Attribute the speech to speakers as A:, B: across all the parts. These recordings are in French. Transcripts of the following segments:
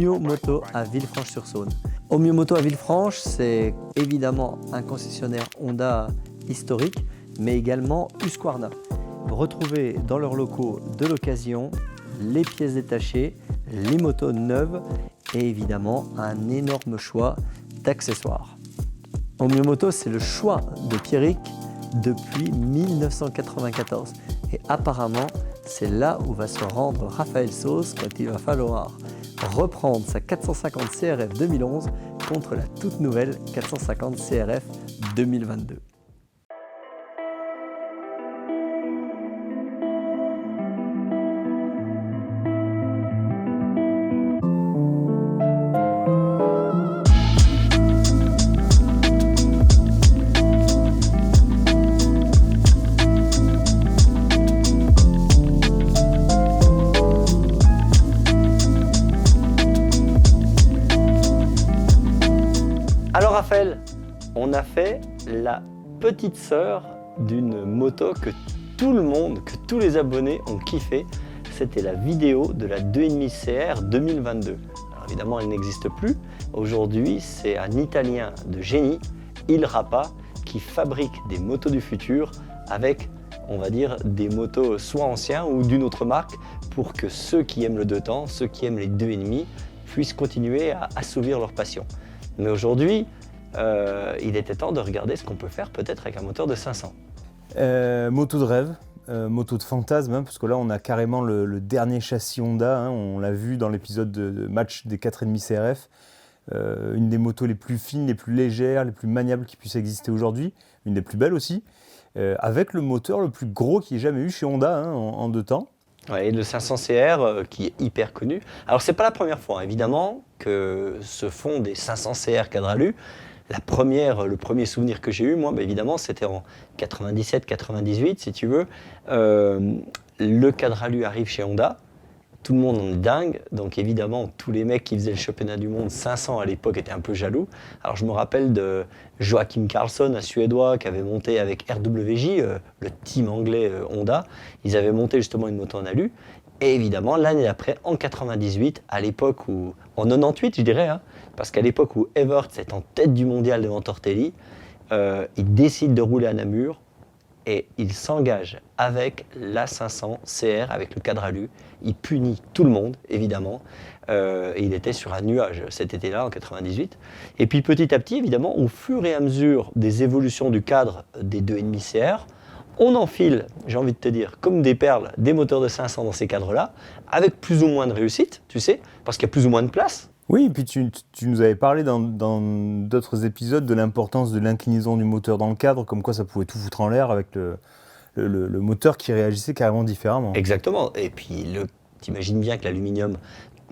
A: Omio Moto à Villefranche-sur-Saône. Omio Moto à Villefranche, c'est évidemment un concessionnaire Honda historique, mais également Husqvarna. Retrouvez dans leurs locaux de l'occasion, les pièces détachées, les motos neuves et évidemment un énorme choix d'accessoires. Omio Moto, c'est le choix de Pierrick depuis 1994. Et apparemment, c'est là où va se rendre Raphaël Sauce quand il va falloir reprendre sa 450 CRF 2011 contre la toute nouvelle 450 CRF 2022. Alors Raphaël, on a fait la petite sœur d'une moto que tout le monde, que tous les abonnés ont kiffé. C'était la vidéo de la 2.5 CR 2022. Alors évidemment, elle n'existe plus. Aujourd'hui, c'est un Italien de génie, Il Rapa, qui fabrique des motos du futur avec, on va dire, des motos soit anciens ou d'une autre marque pour que ceux qui aiment le 2 temps, ceux qui aiment les 2.5 puissent continuer à assouvir leur passion. Mais aujourd'hui, il était temps de regarder ce qu'on peut faire peut-être avec un moteur de 500.
B: Moto de rêve, moto de fantasme, hein, parce que là on a carrément le dernier châssis Honda, hein, on l'a vu dans l'épisode de match des 4.5 CRF, une des motos les plus fines, les plus légères, les plus maniables qui puissent exister aujourd'hui, une des plus belles aussi, avec le moteur le plus gros qu'il y ait jamais eu chez Honda, hein, en 2 temps.
A: Ouais, et le 500 CR qui est hyper connu. Alors c'est pas la première fois évidemment que se font des 500 CR Cadralu. Le premier souvenir que j'ai eu, moi, évidemment, c'était en 97-98, si tu veux. Le Cadralu arrive chez Honda, tout le monde en est dingue, donc évidemment, tous les mecs qui faisaient le championnat du monde 500 à l'époque étaient un peu jaloux. Alors je me rappelle de Joachim Karlsson, un Suédois, qui avait monté avec RWJ, le team anglais Honda. Ils avaient monté justement une moto en alu. Et évidemment, l'année d'après, en 98, à l'époque où, en 98 je dirais, hein, parce qu'à l'époque où Everts est en tête du mondial devant Tortelli, il décide de rouler à Namur et il s'engage avec la 500 CR, avec le Cadralu. Il punit tout le monde, évidemment. Et il était sur un nuage cet été-là, en 98. Et puis petit à petit, évidemment, au fur et à mesure des évolutions du cadre des 2.5 CR, on enfile, j'ai envie de te dire, comme des perles, des moteurs de 500 dans ces cadres-là, avec plus ou moins de réussite, tu sais, parce qu'il y a plus ou moins de place.
B: Oui, et puis tu nous avais parlé dans d'autres épisodes de l'importance de l'inclinaison du moteur dans le cadre, comme quoi ça pouvait tout foutre en l'air avec le moteur qui réagissait carrément différemment.
A: Exactement, et puis t'imagines bien que l'aluminium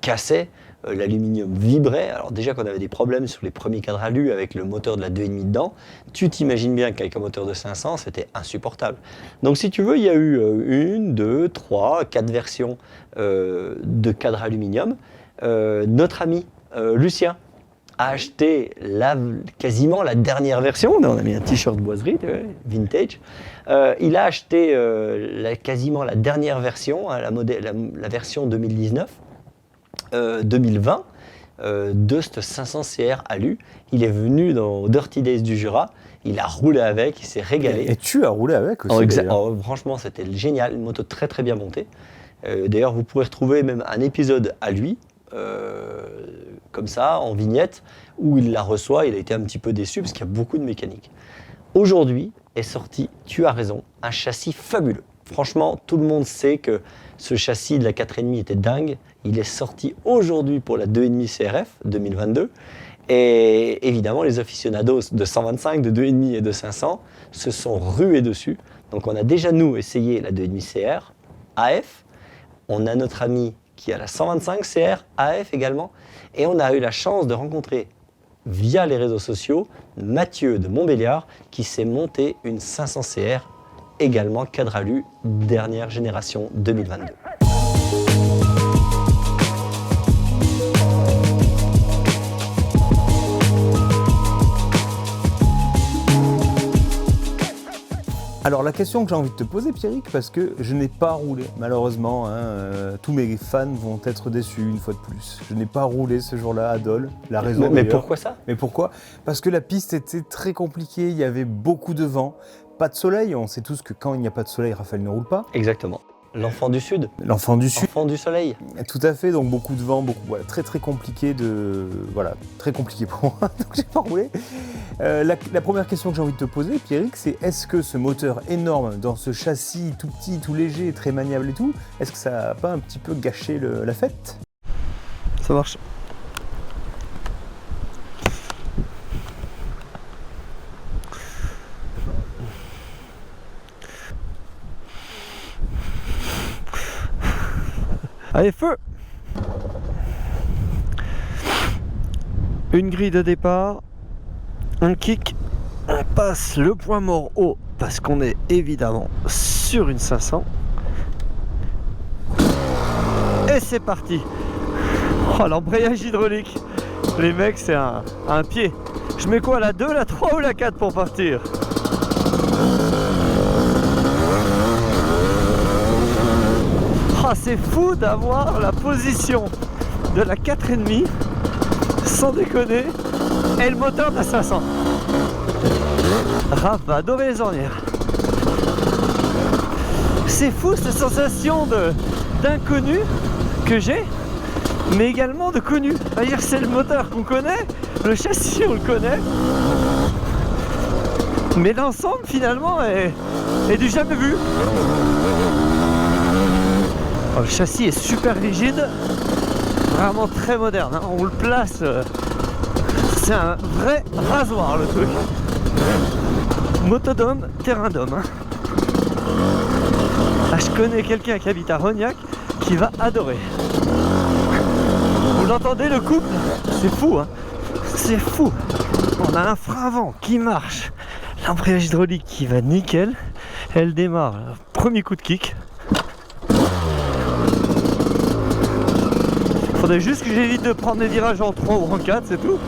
A: cassait, l'aluminium vibrait. Alors déjà qu'on avait des problèmes sur les premiers Cadralu avec le moteur de la 2.5 dedans, tu t'imagines bien qu'avec un moteur de 500, c'était insupportable. Donc si tu veux, il y a eu 1, 2, 3, 4 versions de cadre aluminium. Notre ami Lucien a acheté quasiment la dernière version. On a mis un t-shirt boiserie, vintage. Il a acheté quasiment la dernière version, hein, la version 2019. 2020 de cette 500 CR Alu. Il est venu dans Dirty Days du Jura, il a roulé avec, il s'est régalé.
B: Et tu as roulé avec aussi.
A: Franchement, c'était génial, une moto très très bien montée. D'ailleurs, vous pourrez retrouver même un épisode à lui, comme ça, en vignette, où il la reçoit. Il a été un petit peu déçu parce qu'il y a beaucoup de mécanique. Aujourd'hui est sorti, tu as raison, un châssis fabuleux. Franchement, tout le monde sait que ce châssis de la 4.5 était dingue. Il est sorti aujourd'hui pour la 2.5 CRF 2022. Et évidemment, les aficionados de 125, de 2.5 et de 500 se sont rués dessus. Donc on a déjà, nous, essayé la 2.5 CR AF. On a notre ami qui a la 125 CR AF également. Et on a eu la chance de rencontrer, via les réseaux sociaux, Mathieu de Montbéliard, qui s'est monté une 500 CR également Cadralu, dernière génération 2022.
B: Alors la question que j'ai envie de te poser, Pierrick, parce que je n'ai pas roulé, malheureusement, tous mes fans vont être déçus une fois de plus. Je n'ai pas roulé ce jour-là à Dole, la raison
A: Mais
B: d'ailleurs.
A: pourquoi ça?
B: Mais pourquoi? Parce que la piste était très compliquée, il y avait beaucoup de vent, pas de soleil, on sait tous que quand il n'y a pas de soleil, Raphaël ne roule pas.
A: Exactement. L'enfant du Sud,
B: L'enfant du Sud.
A: l'enfant du soleil.
B: Tout à fait, donc beaucoup de vent, très très compliqué très compliqué pour moi, donc j'ai pas roulé. La première question que j'ai envie de te poser, Pierrick, c'est est-ce que ce moteur énorme dans ce châssis tout petit, tout léger, très maniable et tout, est-ce que ça n'a pas un petit peu gâché la fête?
C: Ça marche. Allez, feu! Une grille de départ, un kick, on passe le point mort haut parce qu'on est évidemment sur une 500. Et c'est parti! Oh, l'embrayage hydraulique! Les mecs, c'est un pied. Je mets quoi, la 2, la 3 ou la 4 pour partir? Ah, c'est fou d'avoir la position de la 4,5 sans déconner et le moteur de la 500. Raph va adorer les ornières. C'est fou cette sensation d'inconnu que j'ai, mais également de connu. C'est-à-dire c'est le moteur qu'on connaît, le châssis on le connaît, mais l'ensemble finalement est du jamais vu. Oh, le châssis est super rigide, vraiment très moderne, hein. On le place, c'est un vrai rasoir le truc. Motodome, terrain d'homme. Hein. Ah, je connais quelqu'un qui habite à Rognac qui va adorer. Vous l'entendez le couple? C'est fou, hein. C'est fou. On a un frein avant qui marche, l'embrayage hydraulique qui va nickel, elle démarre, premier coup de kick. Faudrait juste que j'évite de prendre des virages en 3 ou en 4, c'est tout.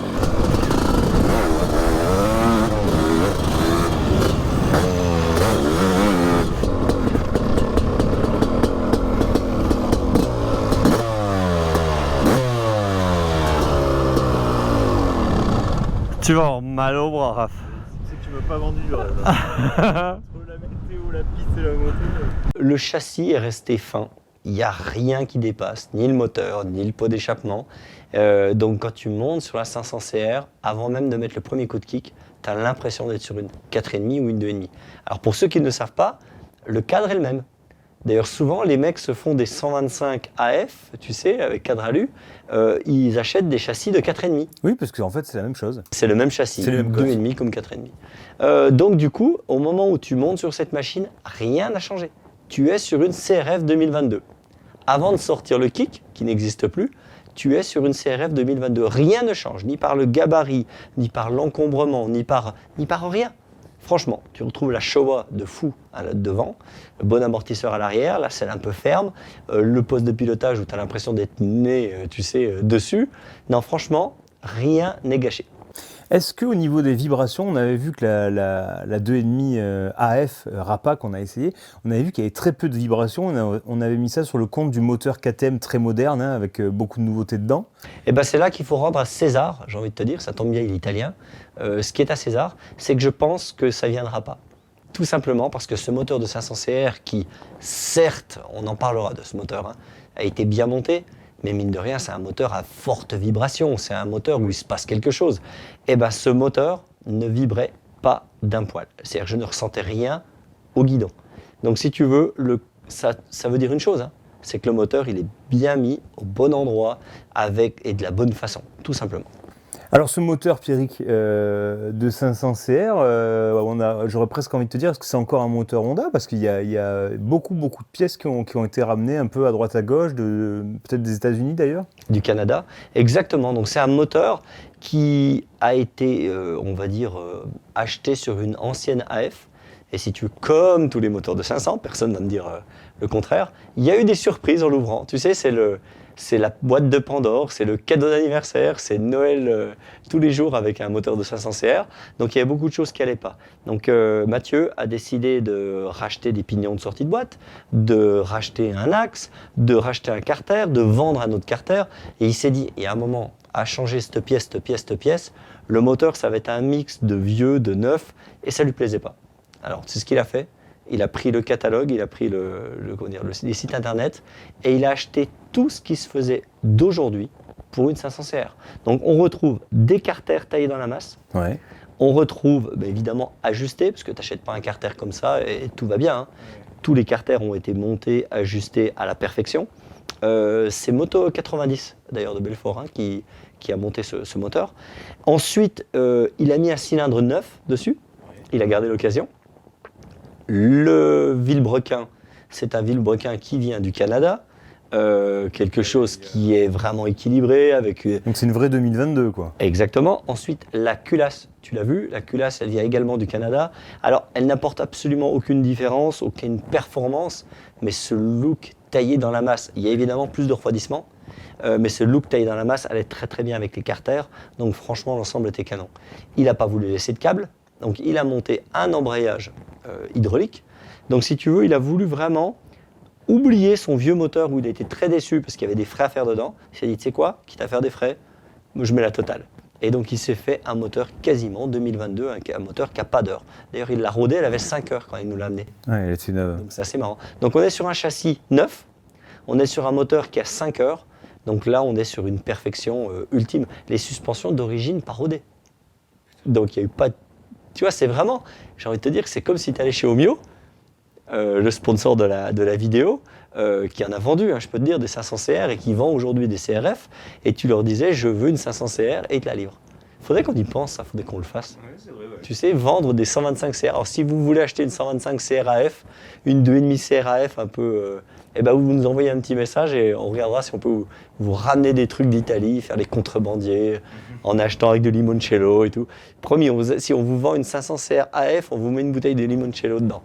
C: Tu vas avoir mal au bras, Raph.
B: C'est que tu m'as pas vendu du rêve. Entre la météo, la piste et la moto.
A: Le châssis est resté fin. Il n'y a rien qui dépasse, ni le moteur, ni le pot d'échappement. Donc quand tu montes sur la 500 CR, avant même de mettre le premier coup de kick, tu as l'impression d'être sur une 4,5 ou une 2,5. Alors pour ceux qui ne savent pas, le cadre est le même. D'ailleurs souvent les mecs se font des 125 AF, tu sais, avec cadre alu, ils achètent des châssis de 4,5.
B: Oui, parce qu'en fait c'est la même chose.
A: C'est le même châssis,
B: C'est le même
A: 2,5 comme 4,5. Donc du coup, au moment où tu montes sur cette machine, rien n'a changé. Tu es sur une CRF 2022. Avant de sortir le kick, qui n'existe plus, tu es sur une CRF 2022. Rien ne change, ni par le gabarit, ni par l'encombrement, ni par rien. Franchement, tu retrouves la Showa de fou à la devant, le bon amortisseur à l'arrière, la selle un peu ferme, le poste de pilotage où tu as l'impression d'être né, tu sais, dessus. Non, franchement, rien n'est gâché.
B: Est-ce qu'au niveau des vibrations, on avait vu que la 2,5 AF Rapa qu'on a essayé, on avait vu qu'il y avait très peu de vibrations. On avait mis ça sur le compte du moteur KTM très moderne, hein, avec beaucoup de nouveautés dedans.
A: Et ben c'est là qu'il faut rendre à César, j'ai envie de te dire, ça tombe bien, il est italien. Ce qui est à César, c'est que je pense que ça ne viendra pas. Tout simplement parce que ce moteur de 500 CR qui, certes, on en parlera de ce moteur, hein, a été bien monté, mais mine de rien, c'est un moteur à forte vibration, c'est un moteur où il se passe quelque chose. Et bien ce moteur ne vibrait pas d'un poil. C'est-à-dire que je ne ressentais rien au guidon. Donc si tu veux, ça veut dire une chose, hein, c'est que le moteur, il est bien mis au bon endroit et de la bonne façon, tout simplement.
B: Alors ce moteur, Pierrick, de 500 CR, j'aurais presque envie de te dire, est-ce que c'est encore un moteur Honda? Parce qu'il y a beaucoup de pièces qui ont été ramenées un peu à droite à gauche, peut-être des États-Unis d'ailleurs?
A: Du Canada, exactement. Donc c'est un moteur qui a été, on va dire, acheté sur une ancienne AF. Et si tu veux, comme tous les moteurs de 500, personne ne va me dire le contraire, il y a eu des surprises en l'ouvrant. Tu sais, c'est c'est la boîte de Pandore, c'est le cadeau d'anniversaire, c'est Noël tous les jours avec un moteur de 500 CR. Donc il y a beaucoup de choses qui n'allaient pas. Donc Mathieu a décidé de racheter des pignons de sortie de boîte, de racheter un axe, de racheter un carter, de vendre un autre carter. Et il s'est dit, il y a un moment, à changer cette pièce, le moteur, ça va être un mix de vieux, de neuf, et ça ne lui plaisait pas. Alors c'est ce qu'il a fait. Il a pris le catalogue, il a pris les sites internet et il a acheté tout ce qui se faisait d'aujourd'hui pour une 500 CR. Donc on retrouve des carters taillés dans la masse,
B: Ouais.
A: on retrouve évidemment ajustés, parce que tu n'achètes pas un carter comme ça et tout va bien. Hein. Tous les carters ont été montés, ajustés à la perfection. C'est Moto 90 d'ailleurs de Belfort hein, qui a monté ce moteur. Ensuite, il a mis un cylindre neuf dessus, il a gardé l'occasion. Le vilebrequin, c'est un vilebrequin qui vient du Canada, quelque chose qui est vraiment équilibré avec.
B: Donc c'est une vraie 2022 quoi.
A: Exactement. Ensuite, la culasse, tu l'as vu, la culasse, elle vient également du Canada. Alors, elle n'apporte absolument aucune différence, aucune performance, mais ce look taillé dans la masse, il y a évidemment plus de refroidissement, mais ce look taillé dans la masse allait très très bien avec les carters, donc franchement, l'ensemble était canon. Il n'a pas voulu laisser de câble. Donc il a monté un embrayage hydraulique. Donc si tu veux, il a voulu vraiment oublier son vieux moteur où il était très déçu parce qu'il y avait des frais à faire dedans. Il s'est dit, tu sais quoi, quitte à faire des frais, je mets la totale. Et donc il s'est fait un moteur quasiment 2022, un moteur qui n'a pas d'heure. D'ailleurs il l'a rodé, elle avait 5 heures quand il nous l'a amené.
B: Ouais, elle était neuve.
A: Donc c'est assez marrant. Donc on est sur un châssis neuf, on est sur un moteur qui a 5 heures. Donc là on est sur une perfection ultime. Les suspensions d'origine pas rodées. Donc il n'y a eu pas de... Tu vois, c'est vraiment, j'ai envie de te dire que c'est comme si tu allais chez Omio, le sponsor de la vidéo, qui en a vendu, hein, je peux te dire, des 500 CR et qui vend aujourd'hui des CRF, et tu leur disais, je veux une 500 CR et ils te la livrent. Il faudrait qu'on y pense, ça faudrait qu'on le fasse.
D: Ouais, c'est vrai, ouais.
A: Tu sais, vendre des 125 CR. Alors si vous voulez acheter une 125 CRAF, une 2,5 CRAF un peu... eh ben, vous nous envoyez un petit message et on regardera si on peut vous ramener des trucs d'Italie, faire des contrebandiers, en achetant avec de limoncello et tout. Promis, si on vous vend une 500 CR AF, on vous met une bouteille de limoncello dedans.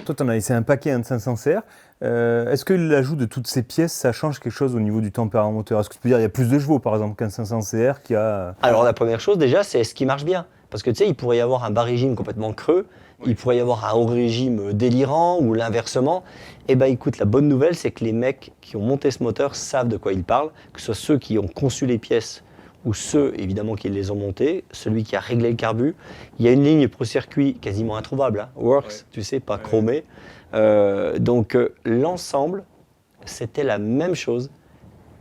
B: Toi, tu en as laissé un paquet de 500 CR. Est-ce que l'ajout de toutes ces pièces, ça change quelque chose au niveau du tempérament moteur? Est-ce que tu peux dire qu'il y a plus de chevaux, par exemple, qu'un 500 CR qui a...
A: Alors la première chose déjà, c'est est-ce qu'il marche bien? Parce que tu sais, il pourrait y avoir un bas régime complètement creux, il pourrait y avoir un haut régime délirant ou l'inversement. Eh bien écoute, la bonne nouvelle, c'est que les mecs qui ont monté ce moteur savent de quoi ils parlent, que ce soit ceux qui ont conçu les pièces ou ceux évidemment qui les ont montés, celui qui a réglé le carbu. Il y a une ligne pro circuit quasiment introuvable, hein, Works,
D: Ouais.
A: tu sais, pas chromé. Donc l'ensemble, c'était la même chose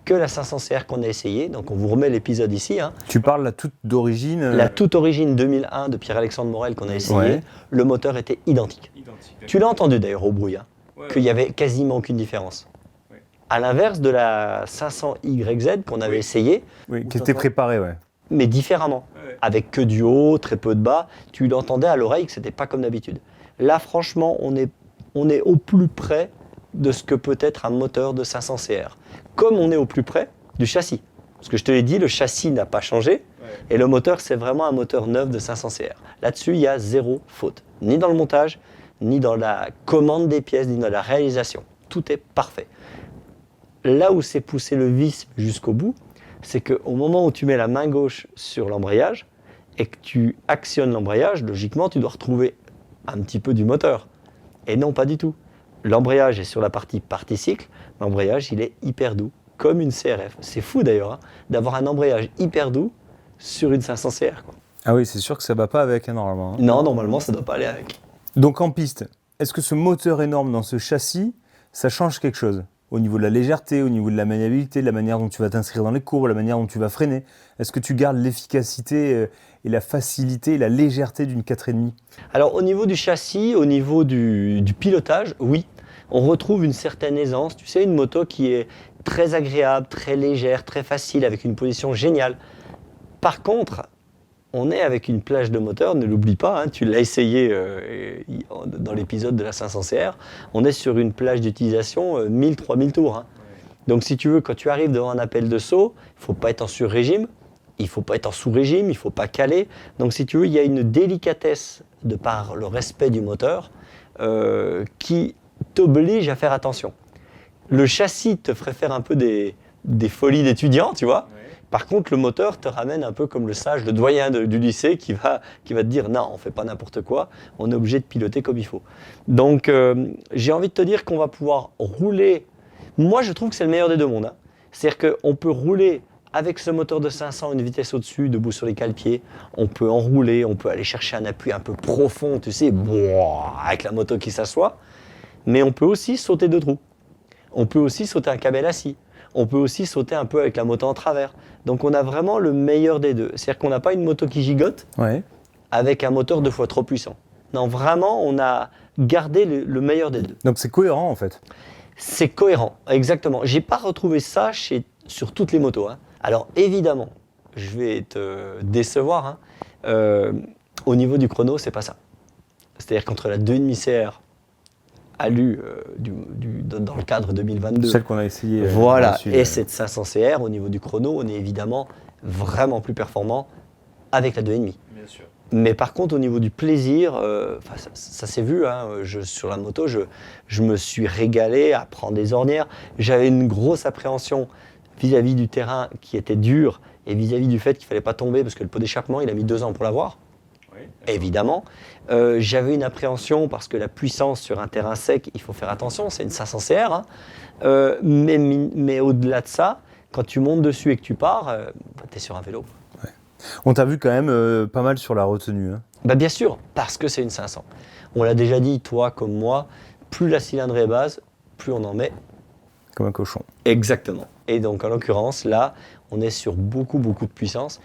A: que la 500 CR qu'on a essayé. Donc on vous remet l'épisode ici. Hein.
B: Tu parles la toute d'origine
A: La toute origine 2001 de Pierre-Alexandre Morel qu'on a essayé,
B: Ouais.
A: le moteur était identique.
D: Identique.
A: Tu l'as entendu d'ailleurs au bruit, hein,
D: Ouais,
A: qu'il n'y avait quasiment aucune différence.
D: Ouais.
A: À l'inverse de la 500 YZ qu'on avait
D: Oui.
A: essayé,
B: oui, qui était préparée, ouais.
A: mais différemment.
D: ouais.
A: Avec que du haut, très peu de bas, tu l'entendais à l'oreille que c'était pas comme d'habitude. Là, franchement, on est au plus près de ce que peut être un moteur de 500 CR. Comme on est au plus près du châssis. Parce que je te l'ai dit, le châssis n'a pas changé,
D: Ouais.
A: et le moteur, c'est vraiment un moteur neuf de 500 CR. Là-dessus, il y a zéro faute. Ni dans le montage, ni dans la commande des pièces, ni dans la réalisation. Tout est parfait. Là où c'est poussé le vice jusqu'au bout, c'est qu'au moment où tu mets la main gauche sur l'embrayage et que tu actionnes l'embrayage, logiquement, tu dois retrouver un petit peu du moteur. Et non, pas du tout. L'embrayage est sur la partie cycle. L'embrayage, il est hyper doux, comme une CRF. C'est fou d'ailleurs, hein, d'avoir un embrayage hyper doux sur une 500 CR. Quoi.
B: Ah oui, c'est sûr que ça ne va pas avec, hein, normalement. hein.
A: Non, normalement, ça ne doit pas aller avec.
B: Donc en piste, est-ce que ce moteur énorme dans ce châssis, ça change quelque chose? Au niveau de la légèreté, au niveau de la maniabilité, de la manière dont tu vas t'inscrire dans les courbes, la manière dont tu vas freiner? Est-ce que tu gardes l'efficacité et la facilité et la légèreté d'une 4,5?
A: Alors au niveau du châssis, au niveau du pilotage, oui. on retrouve une certaine aisance. Tu sais, une moto qui est très agréable, très légère, très facile, avec une position géniale. Par contre, on est avec une plage de moteur, ne l'oublie pas, hein, tu l'as essayé dans l'épisode de la 500 CR, on est sur une plage d'utilisation 1000-3000 tours. Hein. Donc si tu veux, quand tu arrives devant un appel de saut, il ne faut pas être en sur-régime, il ne faut pas être en sous-régime, il ne faut pas caler. Donc si tu veux, il y a une délicatesse de par le respect du moteur qui t'oblige à faire attention. Le châssis te ferait faire un peu des folies d'étudiant, tu vois. Par contre, le moteur te ramène un peu comme le sage, le doyen du lycée qui va te dire non, on ne fait pas n'importe quoi, on est obligé de piloter comme il faut. Donc, j'ai envie de te dire qu'on va pouvoir rouler. Moi, je trouve que c'est le meilleur des deux mondes. Hein. C'est-à-dire qu'on peut rouler avec ce moteur de 500, une vitesse au-dessus, debout sur les cale-pieds. On peut enrouler, on peut aller chercher un appui un peu profond, tu sais, avec la moto qui s'assoit. Mais on peut aussi sauter deux trous. On peut aussi sauter un camel assis. On peut aussi sauter un peu avec la moto en travers. Donc on a vraiment le meilleur des deux. C'est-à-dire qu'on n'a pas une moto qui gigote avec un moteur 2 fois trop puissant. Non, vraiment, on a gardé le meilleur des deux.
B: Donc c'est cohérent en fait.
A: C'est cohérent, exactement. J'ai pas retrouvé ça sur toutes les motos. Hein. Alors évidemment, je vais te décevoir. Hein. Au niveau du chrono, c'est pas ça. C'est-à-dire qu'entre la 2,5 CR Alu dans le cadre 2022.
B: Celle qu'on a essayé.
A: Voilà, et cette 500 CR, au niveau du chrono, on est évidemment vraiment plus performant avec la 2,5.
C: Bien sûr.
A: Mais par contre, au niveau du plaisir, ça s'est vu, hein, sur la moto, je me suis régalé à prendre des ornières. J'avais une grosse appréhension vis-à-vis du terrain qui était dur et vis-à-vis du fait qu'il ne fallait pas tomber parce que le pot d'échappement, il a mis 2 ans pour l'avoir. Oui, évidemment. J'avais une appréhension parce que la puissance sur un terrain sec, il faut faire attention, c'est une 500 CR. Hein. Mais au-delà de ça, quand tu montes dessus et que tu pars, tu es sur un vélo.
B: Ouais. On t'a vu quand même pas mal sur la retenue. Hein.
A: Bah bien sûr, parce que c'est une 500. On l'a déjà dit, toi comme moi, plus la cylindrée est basse, plus on en met.
B: Comme un cochon.
A: Exactement. Et donc en l'occurrence, là, on est sur beaucoup de puissance.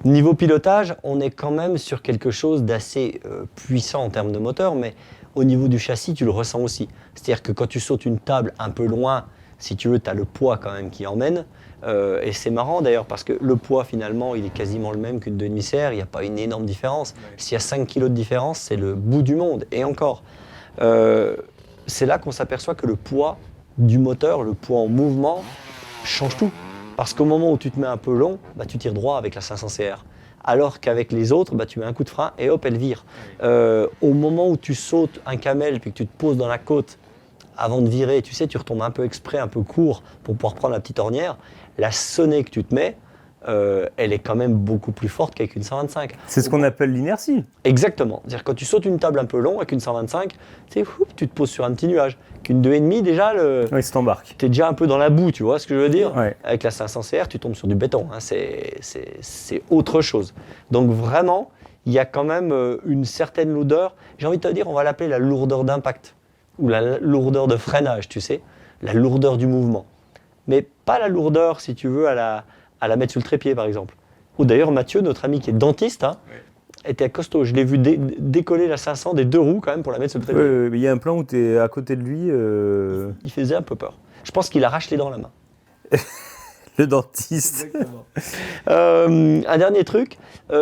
A: Niveau pilotage, on est quand même sur quelque chose d'assez puissant en termes de moteur, mais au niveau du châssis, tu le ressens aussi. C'est-à-dire que quand tu sautes une table un peu loin, si tu veux, tu as le poids quand même qui emmène. Et c'est marrant d'ailleurs parce que le poids finalement, il est quasiment le même qu'une 2,5 CR, il n'y a pas une énorme différence. Ouais. S'il y a 5 kg de différence, c'est le bout du monde. Et encore, c'est là qu'on s'aperçoit que le poids du moteur, le poids en mouvement, change tout. Parce qu'au moment où tu te mets un peu long, bah, tu tires droit avec la 500 CR. Alors qu'avec les autres, bah, tu mets un coup de frein et hop, elle vire. Au moment où tu sautes un camel puis que tu te poses dans la côte, avant de virer, tu sais, tu retombes un peu exprès, un peu court pour pouvoir prendre la petite ornière, la sonnée que tu te mets, elle est quand même beaucoup plus forte qu'avec une 125.
B: C'est ce qu'on appelle l'inertie.
A: Exactement. C'est-à-dire quand tu sautes une table un peu longue avec une 125, tu te poses sur un petit nuage. Qu'une 2,5 déjà,
B: oui, ça t'embarque.
A: Tu es déjà un peu dans la boue, tu vois ce que je veux dire.
B: Ouais.
A: Avec la 500 CR, tu tombes sur du béton. Hein. C'est autre chose. Donc vraiment, il y a quand même une certaine lourdeur. J'ai envie de te dire, on va l'appeler la lourdeur d'impact. Ou la lourdeur de freinage, tu sais. La lourdeur du mouvement. Mais pas la lourdeur, si tu veux, à la mettre sur le trépied, par exemple. Ou d'ailleurs, Mathieu, notre ami qui est dentiste, hein, était costaud. Je l'ai vu décoller la 500 des 2 roues, quand même, pour la mettre sur le trépied.
B: Il y a un plan où tu es à côté de lui.
A: Il faisait un peu peur. Je pense qu'il arrache les dents la main.
B: Le dentiste.
A: Un dernier truc,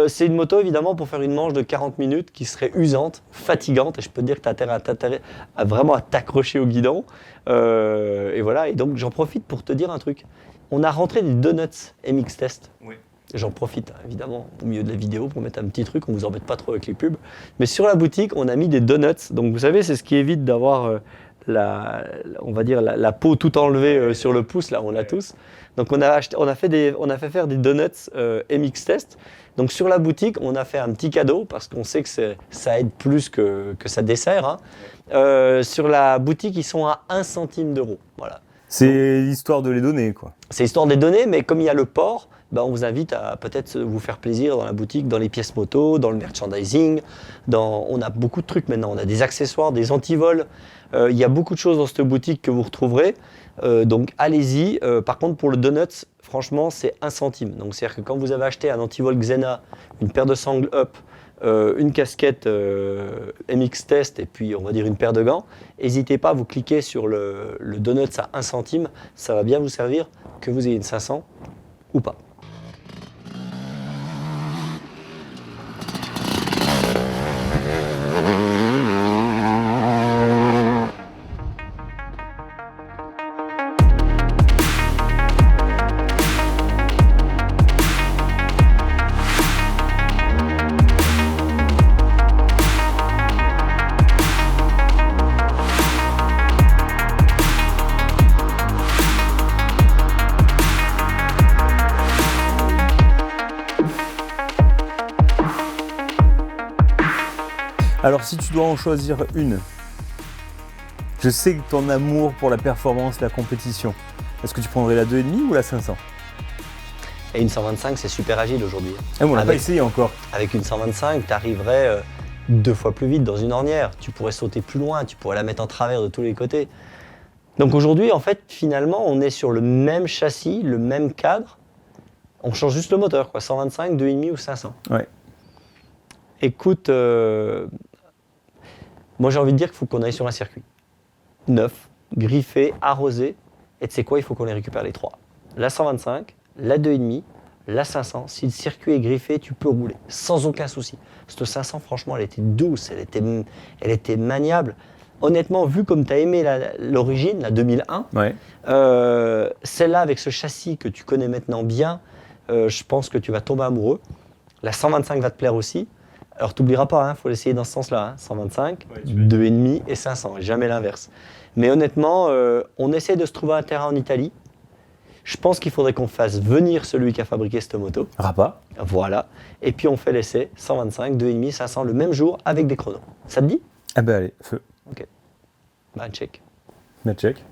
A: c'est une moto, évidemment, pour faire une manche de 40 minutes qui serait usante, fatigante, et je peux te dire que tu as intérêt vraiment à t'accrocher au guidon. Et voilà, et donc j'en profite pour te dire un truc. On a rentré des donuts MX Test. Oui. J'en profite, évidemment, au milieu de la vidéo pour mettre un petit truc, on ne vous embête pas trop avec les pubs. Mais sur la boutique, on a mis des donuts. Donc vous savez, c'est ce qui évite d'avoir la peau tout enlevée sur le pouce, là, on l'a tous. Donc on a fait faire des donuts MX Test. Donc sur la boutique, on a fait un petit cadeau parce qu'on sait que ça aide plus que ça dessert. Hein. Sur la boutique, ils sont à 1 centime d'euro. Voilà.
B: C'est histoire de les donner, quoi.
A: C'est histoire de les donner, mais comme il y a le port, on vous invite à peut-être vous faire plaisir dans la boutique, dans les pièces moto, dans le merchandising. On a beaucoup de trucs maintenant. On a des accessoires, des antivols. Il y a beaucoup de choses dans cette boutique que vous retrouverez. Donc allez-y. Par contre, pour le donut, franchement, c'est 1 centime. Donc c'est-à-dire que quand vous avez acheté un antivol Xena, une paire de sangles up, une casquette MX Test et puis on va dire une paire de gants, n'hésitez pas, vous cliquez sur le Donuts à 1 centime, ça va bien vous servir que vous ayez une 500 ou pas.
B: Alors si tu dois en choisir une, je sais que ton amour pour la performance, la compétition, est-ce que tu prendrais la 2,5 ou la 500?
A: Et une 125, c'est super agile aujourd'hui.
B: On l'a pas essayé encore.
A: Avec une 125, tu arriverais 2 fois plus vite dans une ornière. Tu pourrais sauter plus loin, tu pourrais la mettre en travers de tous les côtés. Donc aujourd'hui, en fait, finalement, on est sur le même châssis, le même cadre. On change juste le moteur, quoi. 125, 2,5 ou 500.
B: Ouais.
A: Écoute, moi j'ai envie de dire qu'il faut qu'on aille sur un circuit neuf, griffé, arrosé. Et tu sais quoi, il faut qu'on les récupère les 3. La 125, la 2,5, la 500. Si le circuit est griffé, tu peux rouler sans aucun souci. Cette 500, franchement, elle était douce, elle était maniable. Honnêtement, vu comme tu as aimé l'origine, la 2001,
B: Ouais.
A: celle-là avec ce châssis que tu connais maintenant bien, je pense que tu vas tomber amoureux. La 125 va te plaire aussi. Alors, tu n'oublieras pas, il faut l'essayer dans ce sens-là. 125, 2,5 et 500, et jamais l'inverse. Mais honnêtement, on essaie de se trouver un terrain en Italie. Je pense qu'il faudrait qu'on fasse venir celui qui a fabriqué cette moto.
B: Rabat.
A: Voilà. Et puis, on fait l'essai 125, 2,5, 500 le même jour avec des chronos. Ça te dit?
B: Ah ben allez, feu.
A: Ok. Bah, check.
B: Check.